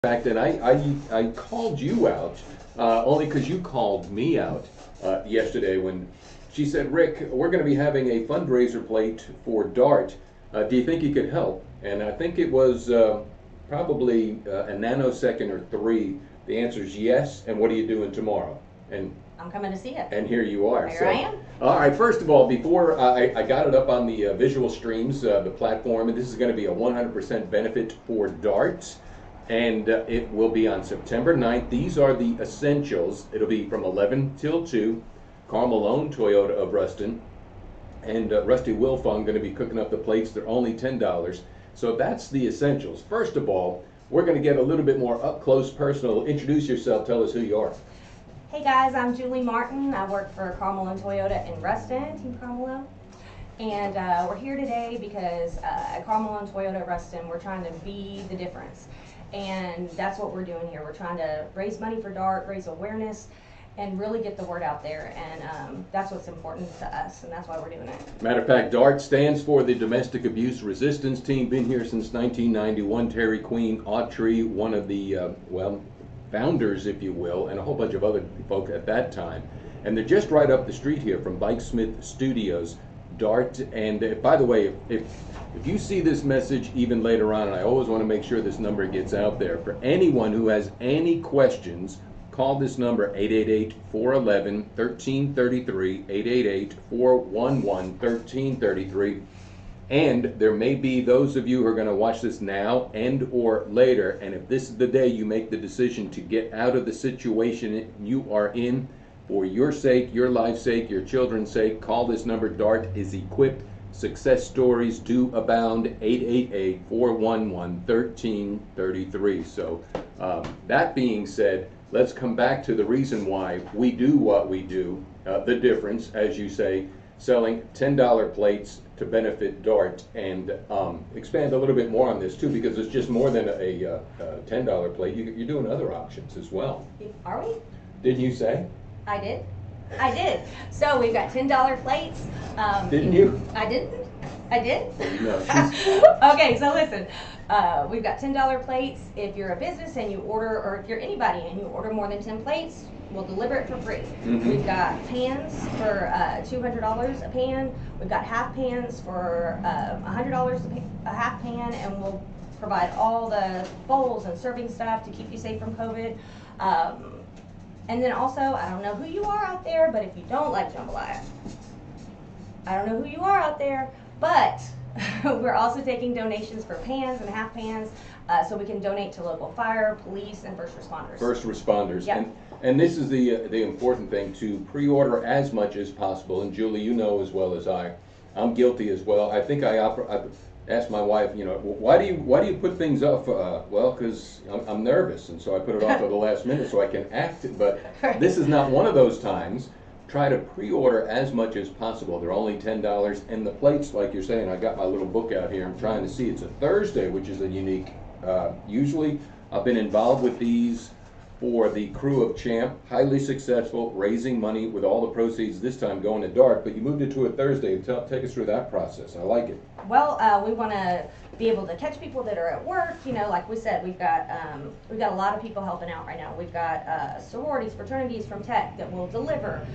fact, and I called you out only because you called me out yesterday when she said, Rick, we're going to be having a fundraiser plate for DART. Do you think you could help? And I think it was probably a nanosecond or three. The answer is yes. And what are you doing tomorrow? And I'm coming to see it. And here you are. Here I am. All right, first of all, before I got it up on the visual streams, the platform, and this is going to be a 100% benefit for DART. And it will be on September 9th. These are the essentials. It'll be from 11 till 2. Karl Malone, Toyota of Ruston, and Rusty Wilfong going to be cooking up the plates. They're only $10. So that's the essentials. First of all, we're going to get a little bit more up close personal. Introduce yourself. Tell us who you are. Hey guys, I'm JMartin. I work for Karl Malone Toyota in Ruston, Team Karl Malone. And we're here today because at Karl Malone Toyota Ruston, we're trying to be the difference. And that's what we're doing here. We're trying to raise money for DART, raise awareness, and really get the word out there. And that's what's important to us, and that's why we're doing it. Matter of fact, DART stands for the Domestic Abuse Resistance Team. Been here since 1991. Terry Queen Autry, one of the, founders, if you will, and a whole bunch of other folk at that time. And they're just right up the street here from Bikesmith Studios, DART. And by the way, if you see this message even later on, and I always want to make sure this number gets out there, for anyone who has any questions, call this number, 888-411-1333, 888-411-1333. And there may be those of you who are going to watch this now and or later, and if this is the day you make the decision to get out of the situation you are in, for your sake, your life's sake, your children's sake, call this number. DART is equipped. Success stories do abound. 888-411-1333. So that being said, let's come back to the reason why we do what we do. The difference, as you say, selling $10 plates to benefit DART, and expand a little bit more on this too, because it's just more than a $10 plate. You're doing other options as well. Are we? Didn't you say? I did. I did. So we've got $10 plates. Didn't you? I didn't. I did? No. Okay, so listen. We've got $10 plates. If you're a business and you order, or if you're anybody and you order more than 10 plates, we'll deliver it for free. Mm-hmm. We've got pans for $200 a pan. We've got half pans for $100 a half pan, and we'll provide all the bowls and serving stuff to keep you safe from COVID. And then also, I don't know who you are out there, but if you don't like jambalaya, I don't know who you are out there, but we're also taking donations for pans and half pans, so we can donate to local fire, police, and first responders. First responders. Yep. And this is the important thing, to pre-order as much as possible. And Julie, you know as well as I'm guilty as well. I think I asked my wife, why do you put things off? Well, because I'm nervous, and so I put it off to the last minute so I can act. But this is not one of those times. Try to pre-order as much as possible. They're only $10, and the plates, like you're saying, I got my little book out here. I'm trying to see. It's a Thursday, which is a unique. Usually, I've been involved with these for the crew of Champ, highly successful, raising money with all the proceeds this time going to DART, but you moved it to a Thursday. Take us through that process. I like it. Well, we want to be able to catch people that are at work. Like we said, we've got a lot of people helping out right now. We've got sororities, fraternities from Tech that will deliver.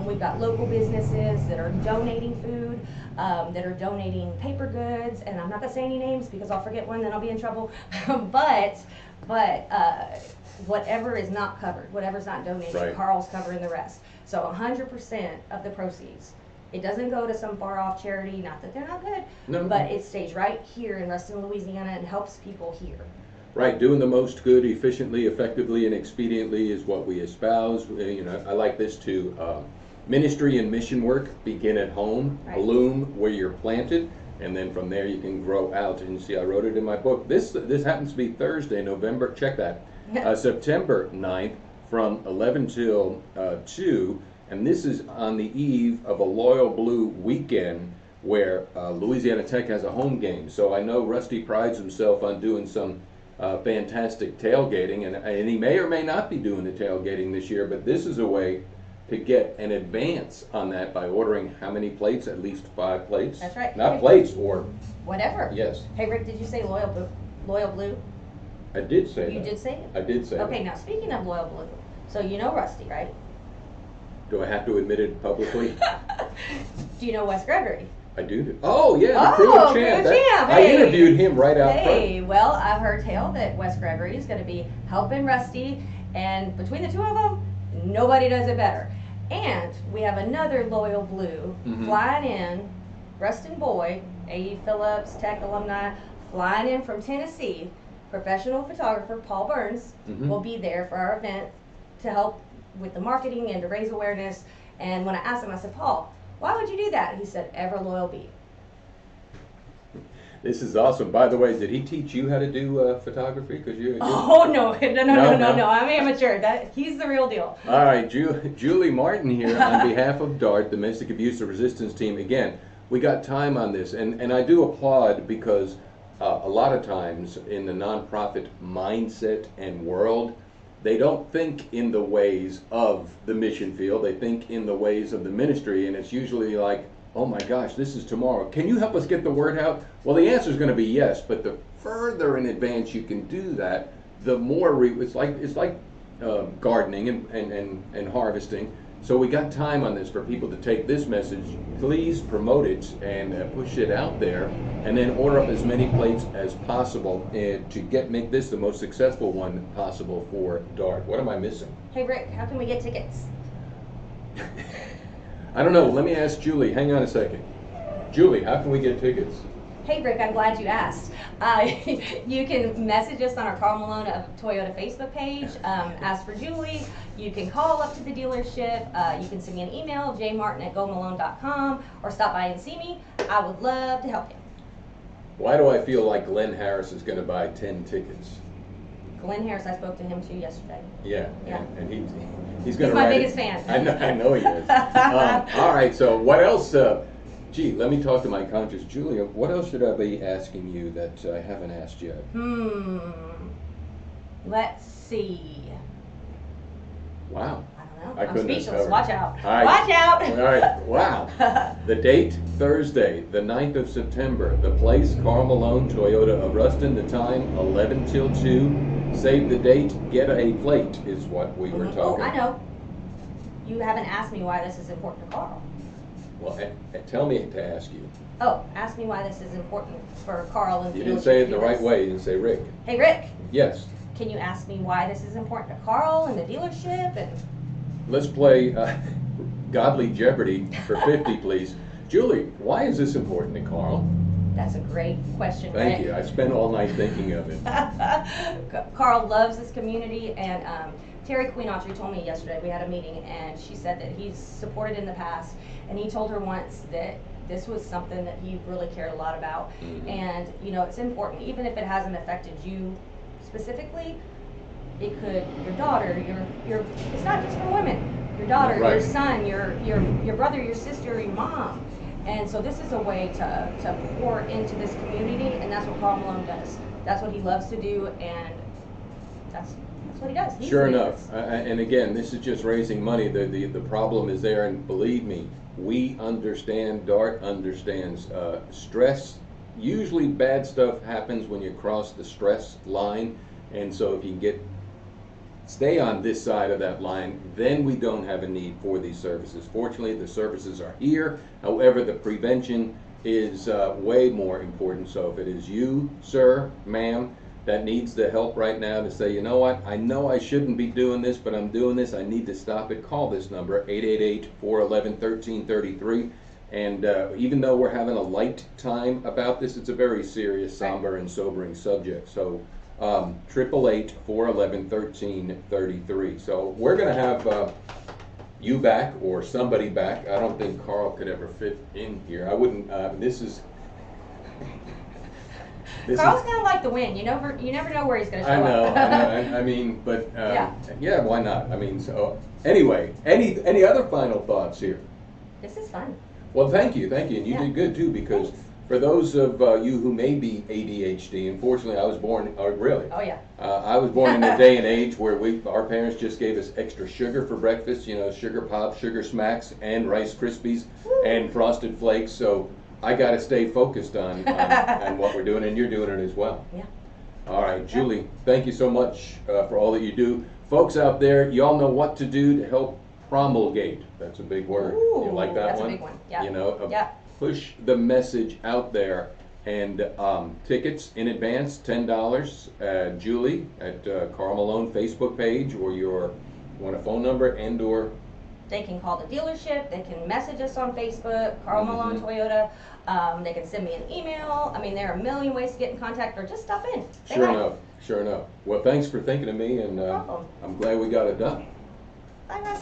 We've got local businesses that are donating food, that are donating paper goods, and I'm not going to say any names because I'll forget one, then I'll be in trouble. but whatever is not covered, whatever's not donated, right. Karl's covering the rest. So 100% of the proceeds. It doesn't go to some far-off charity, not that they're not good, but it stays right here in Ruston, Louisiana, and helps people here. Right, doing the most good efficiently, effectively, and expediently is what we espouse. I like this too. Ministry and mission work begin at home, right. Bloom where you're planted, and then from there you can grow out. And you see, I wrote it in my book. This happens to be Thursday, November, check that, September 9th from 11 till 2. And this is on the eve of a Loyal Blue weekend where Louisiana Tech has a home game. So I know Rusty prides himself on doing some fantastic tailgating, and he may or may not be doing the tailgating this year, but this is a way to get an advance on that by ordering how many plates? At least 5 plates. That's right. Not plates, or whatever. Yes. Hey Rick, did you say Loyal Blue? I did say You that. did say it? I did say that. Okay, now speaking of Loyal Blue, so you know Rusty, right? Do I have to admit it publicly? Do you know Wes Gregory? I do. Oh, yeah, the Oh, crew champ. crew champ, I hey. interviewed him right out Hey, well, I've heard tell that Wes Gregory is going to be helping Rusty, and between the two of them, nobody does it better. And we have another Loyal Blue flying in, Rustin Boy, A.E. Phillips, Tech alumni, flying in from Tennessee. Professional photographer Paul Burns will be there for our event to help with the marketing and to raise awareness. And when I asked him, I said, Paul, why would you do that? He said, ever loyal be. This is awesome. By the way, did he teach you how to do photography? Because you. Oh no, no! I'm amateur. He's the real deal. All right, Julie Martin here on behalf of DART, Domestic Abuse Resistance Team. Again, we got time on this, and I do applaud because a lot of times in the nonprofit mindset and world, they don't think in the ways of the mission field. They think in the ways of the ministry, and it's usually like, oh my gosh, this is tomorrow. Can you help us get the word out? Well, the answer is going to be yes, but the further in advance you can do that, the more it's like gardening and harvesting. So we got time on this for people to take this message. Please promote it and push it out there, and then order up as many plates as possible to make this the most successful one possible for DART. What am I missing? Hey Rick, how can we get tickets? I don't know. Let me ask Julie. Hang on a second. Julie, how can we get tickets? Hey Rick, I'm glad you asked. You can message us on our Karl Malone Toyota Facebook page. Ask for Julie. You can call up to the dealership. You can send me an email, jmartin@gomalone.com, or stop by and see me. I would love to help you. Why do I feel like Glenn Harris is going to buy 10 tickets? Glenn Harris, I spoke to him too yesterday. Yeah. And he's He's going to my biggest fan. I know he is. All right, so what else? Gee, let me talk to my conscience. Julia, what else should I be asking you that I haven't asked yet? Let's see. Wow. I don't know. I I'm couldn't have speechless. covered. Watch out. All right. Watch out. All right. Wow. The date, Thursday, the 9th of September. The place, Karl Malone, Toyota of Ruston. The time, 11 till 2. Save the date, get a plate is what we were talking. Oh, I know. You haven't asked me why this is important to Karl. Well, tell me to ask you. Oh, ask me why this is important for Karl and You didn't say it the right way. You didn't say Rick. Hey, Rick. Yes. Can you ask me why this is important to Karl and the dealership? And let's play Godly Jeopardy for 50, please. Julie, why is this important to Karl? That's a great question, Thank Rick. you. I spent all night thinking of it. Karl loves this community, and Terry Queen Autry told me yesterday, we had a meeting, and she said that he's supported in the past, and he told her once that this was something that he really cared a lot about. And, you know, it's important, even if it hasn't affected you specifically, it could, your daughter, your it's not just for women, your daughter, your son, your brother, your sister, your mom. And so this is a way to pour into this community, and that's what Karl Malone does. That's what he loves to do, and that's what he does. Sure enough. And again, this is just raising money. The problem is there, and believe me, we understand, DART understands. Stress, usually bad stuff happens when you cross the stress line, and so if you can stay on this side of that line, then we don't have a need for these services. Fortunately, the services are here. However, the prevention is way more important. So if it is you, sir, ma'am, that needs the help right now to say, you know what, I know I shouldn't be doing this, but I'm doing this, I need to stop it, call this number, 888-411-1333. And even though we're having a light time about this, it's a very serious, somber, and sobering subject. So 888-411-1333. So we're going to have you back or somebody back. I don't think Karl could ever fit in here. I wouldn't. This is. Karl's kind of like the wind. You never know where he's going to show up. I mean, but yeah, why not? I mean, so anyway, any other final thoughts here? This is fun. Well, thank you, and you did good too, because for those of you who may be ADHD, unfortunately, I was born. Really? Oh yeah. I was born in a day and age where our parents just gave us extra sugar for breakfast. You know, sugar pops, sugar smacks, and Rice Krispies, and Frosted Flakes. So I got to stay focused on what we're doing, and you're doing it as well. Yeah. All right, Julie, thank you so much for all that you do. Folks out there, y'all know what to do to help promulgate. That's a big word. Ooh, You like that that's one? a big one. Yep. You know, Yep. push the message out there. And tickets in advance, $10. Julie at Karl Malone Facebook page, or you want a phone number and or They can call the dealership, they can message us on Facebook, Karl Malone Toyota, they can send me an email. I mean, there are a million ways to get in contact, or just stop in. Say Sure hi. enough, sure enough. Well, thanks for thinking of me, and No problem. I'm glad we got it done. Bye, guys.